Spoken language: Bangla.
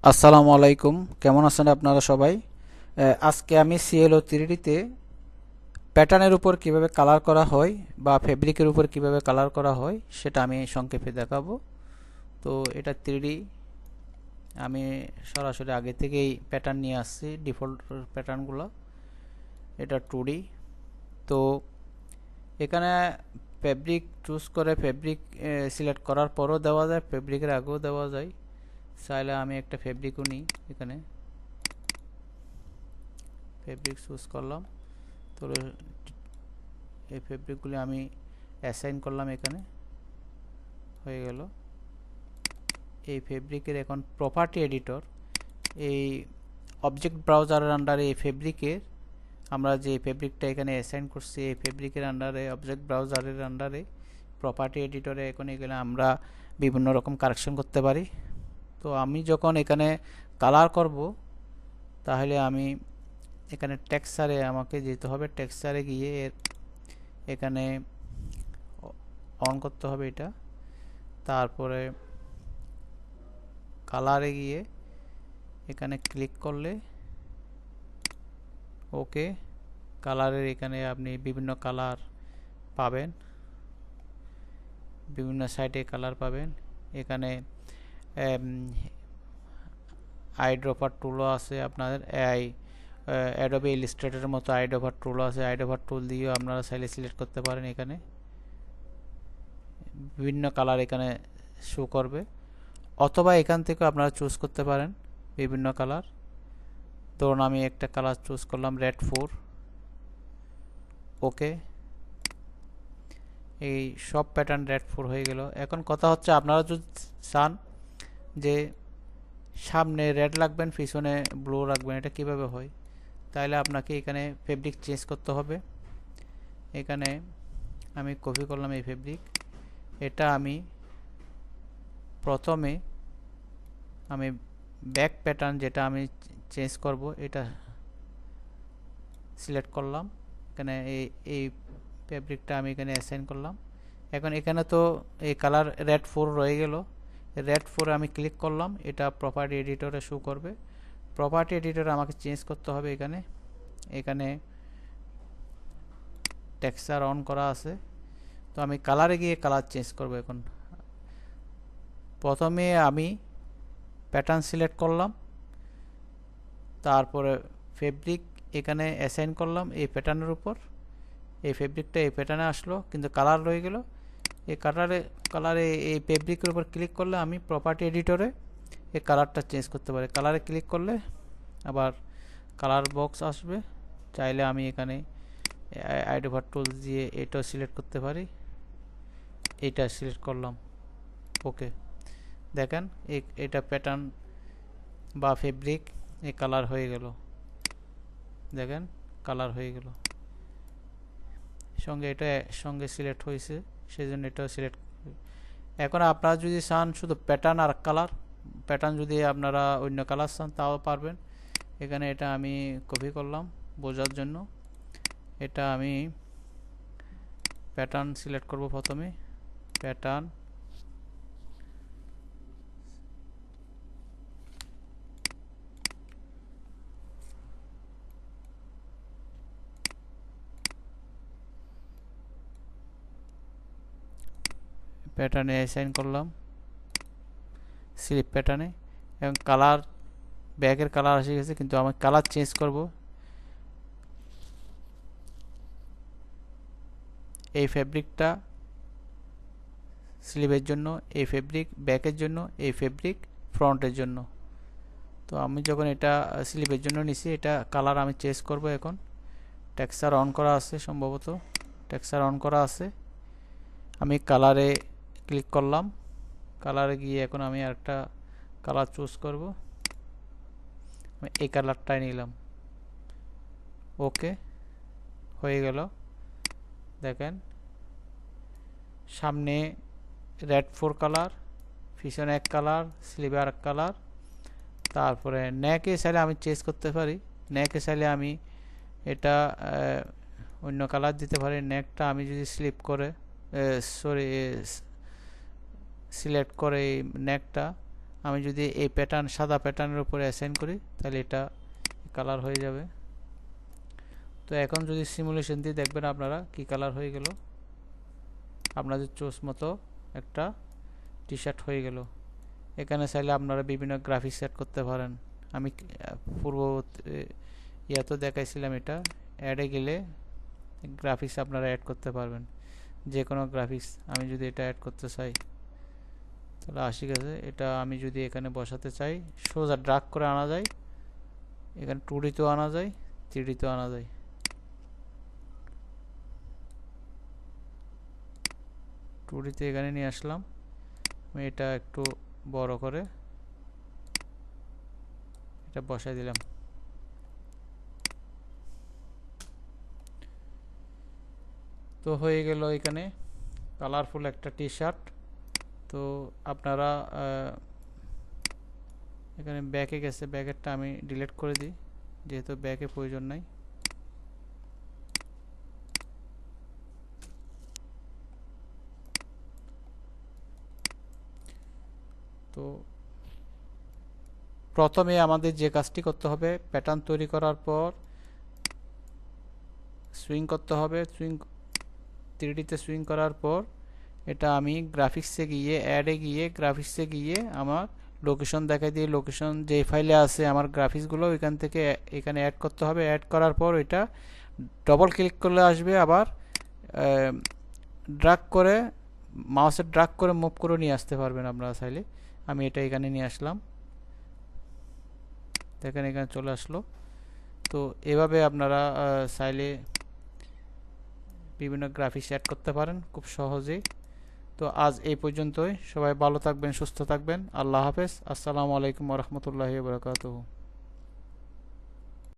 আসসালামু আলাইকুম, কেমন আছেন আপনারা সবাই? আজকে আমি সিএলও 3D-তে প্যাটার্নের উপর কিভাবে কালার করা হয় বা ফেব্রিকের উপর কিভাবে কালার করা হয় সেটা আমি সংক্ষেপে দেখাবো। তো এটা 3D, আমি সরাসরি আগে থেকেই প্যাটার্ন নিয়ে আসছি, ডিফল্ট প্যাটার্নগুলো। এটা 2D। তো এখানে ফেব্রিক চুজ করে ফেব্রিক সিলেক্ট করার পরও দেওয়া যায়, ফেব্রিকের আগেও দেওয়া যায়। চাইলে আমি একটা ফেব্রিকও নিই, এখানে ফেব্রিক চুজ করলাম। তো এই ফেব্রিকগুলি আমি অ্যাসাইন করলাম, এখানে হয়ে গেল। এই ফেব্রিকের এখন প্রপার্টি এডিটর, এই অবজেক্ট ব্রাউজারের আন্ডারে এই ফেব্রিকের আমরা যে ফেব্রিকটা এখানে অ্যাসাইন করছি এই ফেব্রিকের আন্ডারে অবজেক্ট ব্রাউজারের আন্ডারে প্রপার্টি এডিটরে এখন এখানে আমরা বিভিন্ন রকম কারেকশন করতে পারি। তো আমি যখন এখানে কালার করব তাহলে আমি এখানে টেক্সচারে আমাকে যেতে হবে, টেক্সচারে গিয়ে এখানে অন করতে হবে এটা। তারপরে কালারে গিয়ে এখানে ক্লিক করলে ওকে, কালারের এখানে আপনি বিভিন্ন কালার পাবেন, বিভিন্ন সাইটে কালার পাবেন। এখানে আইড্রপার টুলও আছে, আপনাদের অ্যাডোবে ইলাস্ট্রেটরের মতো আইড্রপার টুলও আছে। আইড্রপার টুল দিয়েও আপনারা চাইলে সিলেক্ট করতে পারেন, এখানে বিভিন্ন কালার এখানে শো করবে, অথবা এখান থেকে আপনারা চুজ করতে পারেন বিভিন্ন কালার। ধরুন আমি একটা কালার চুজ করলাম রেড 4, ওকে। এই সব প্যাটার্ন রেড 4 হয়ে গেল। এখন কথা হচ্ছে আপনারা যদি চান যে সামনে রেড রাখবেন পিছনে ব্লু রাখবেন, এটা কিভাবে হয়? তাহলে আপনাকে এখানে ফেব্রিক চেঞ্জ করতে হবে। এখানে আমি কপি করলাম এই ফেব্রিক, এটা আমি প্রথমে আমি ব্যাক প্যাটার্ন যেটা আমি চেঞ্জ করব এটা সিলেক্ট করলাম। এখানে এই ফেব্রিকটা আমি এখানে অ্যাসাইন করলাম। এখন এখানে তো এই কালার রেড 4 রয়ে গেল, রেড 4 আমি ক্লিক করলাম, এটা প্রপার্টি এডিটরে শো করবে। প্রপার্টি এডিটরে আমাকে চেঞ্জ করতে হবে, এখানে টেক্সচার অন করা আছে। তো আমি কালারে গিয়ে কালার চেঞ্জ করব। এখন প্রথমে আমি প্যাটার্ন সিলেক্ট করলাম, তারপরে ফেব্রিক এখানে অ্যাসাইন করলাম এই প্যাটার্নের উপর। এই ফেব্রিকটা এই প্যাটার্নে আসলো, কিন্তু কালার রয়ে গেল। এই কালারে এই ফেব্রিকের উপর ক্লিক করলে আমি প্রপার্টি এডিটরে এই কালারটা চেঞ্জ করতে পারি। কালারে ক্লিক করলে আবার কালার বক্স আসবে, চাইলে আমি এখানে আইডোভার টুলস দিয়ে এটাও সিলেক্ট করতে পারি। এইটা সিলেক্ট করলাম, ওকে। দেখেন এটা প্যাটার্ন বা ফেব্রিক এই কালার হয়ে গেল, দেখেন কালার হয়ে গেল। সঙ্গে এটা সঙ্গে সিলেক্ট হয়েছে, সেই জন্য এটাও সিলেক্ট। এখন আপনারা যদি চান শুধু প্যাটার্ন আর কালার, প্যাটার্ন যদি আপনারা অন্য কালার চান তাও পারবেন। এখানে এটা আমি কপি করলাম বোঝার জন্য। এটা আমি প্যাটার্ন সিলেক্ট করব, প্রথমে প্যাটার্ন, প্যাটার্নে অ্যাসাইন করলাম স্লিপ প্যাটার্নে। এবং কালার ব্যাগের কালার এসে গেছে, কিন্তু আমি কালার চেঞ্জ করব। এই ফেব্রিকটা স্লিভের জন্য, এই ফেব্রিক ব্যাকের জন্য, এই ফেব্রিক ফ্রন্টের জন্য। তো আমি যখন এটা স্লিভের জন্য নিছি, এটা কালার আমি চেঞ্জ করব। এখন টেক্সচার অন করা আছে, সম্ভবত টেক্সচার অন করা আছে। আমি কালারে ক্লিক করলাম, কালারে গিয়ে এখন আমি আরেকটা কালার চুজ করব। আমি এই কালারটাই নিলাম, ওকে হয়ে গেল। দেখেন সামনে রেড 4 কালার, পিছনে এক কালার, স্লিভে আর এক কালার। তারপরে নেকে চাইলে আমি চেঞ্জ করতে পারি, নেকে চাইলে আমি এটা অন্য কালার দিতে পারি। নেকটা আমি যদি স্লিপ করে সিলেক্ট করে এই নেকটা আমি যদি এই প্যাটার্ন সাদা প্যাটার্নের উপরে অ্যাসাইন করি তাহলে এটা কালার হয়ে যাবে। তো এখন যদি সিমুলেশন দিয়ে দেখবেন আপনারা কি কালার হয়ে গেল, আপনাদের চয়েস মতো একটা টি শার্ট হয়ে গেল। এখানে চাইলে আপনারা বিভিন্ন গ্রাফিক্স সেট করতে পারেন। আমি পূর্ব ইয়াতে দেখাইছিলাম, এটা অ্যাডে গেলে গ্রাফিক্স আপনারা অ্যাড করতে পারবেন, যে কোনো গ্রাফিক্স। আমি যদি এটা অ্যাড করতে চাই তাহলে আসি গেছে। এটা আমি যদি এখানে বসাতে চাই, সোজা ড্রাগ করে আনা যায়, এখানে 2D তেও আনা যায়, 3D তেও আনা যায়। টুডিতে এখানে নিয়ে আসলাম, আমি এটা একটু বড় করে এটা বসাই দিলাম। তো হয়ে গেল এখানে কালারফুল একটা টি শার্ট। তো আপনারা এখানে ব্যাকে গেছে, ব্যাকেরটা আমি ডিলিট করে দিই যেহেতু ব্যাকে প্রয়োজন নাই। তো প্রথমে আমাদের যে কাজটি করতে হবে, প্যাটার্ন তৈরি করার পর সুইং করতে হবে। সুইং 3D তে সুইং করার পর এটা আমি গ্রাফিক্সে গিয়ে, অ্যাডে গিয়ে, গ্রাফিক্সে গিয়ে আমার লোকেশন দেখাই দিয়ে, লোকেশন যে ফাইলে আছে আমার গ্রাফিক্সগুলো ওইখান থেকে এখানে অ্যাড করতে হবে। অ্যাড করার পর এটা ডবল ক্লিক করলে আসবে, আবার ড্রাগ করে মাউসের ড্রাগ করে মুভ করে নিয়ে আসতে পারবেন আপনারা চাইলে। আমি এটা এখানে নিয়ে আসলাম, দেখেন এখানে চলে আসলো। তো এভাবে আপনারা চাইলে বিভিন্ন গ্রাফিক্স অ্যাড করতে পারেন খুব সহজেই। তো আজ এই পর্যন্তই। সবাই ভালো থাকবেন, সুস্থ থাকবেন। আল্লাহ হাফেজ। আসসালামু আলাইকুম ওয়া রাহমাতুল্লাহি ওয়া বারাকাতুহু।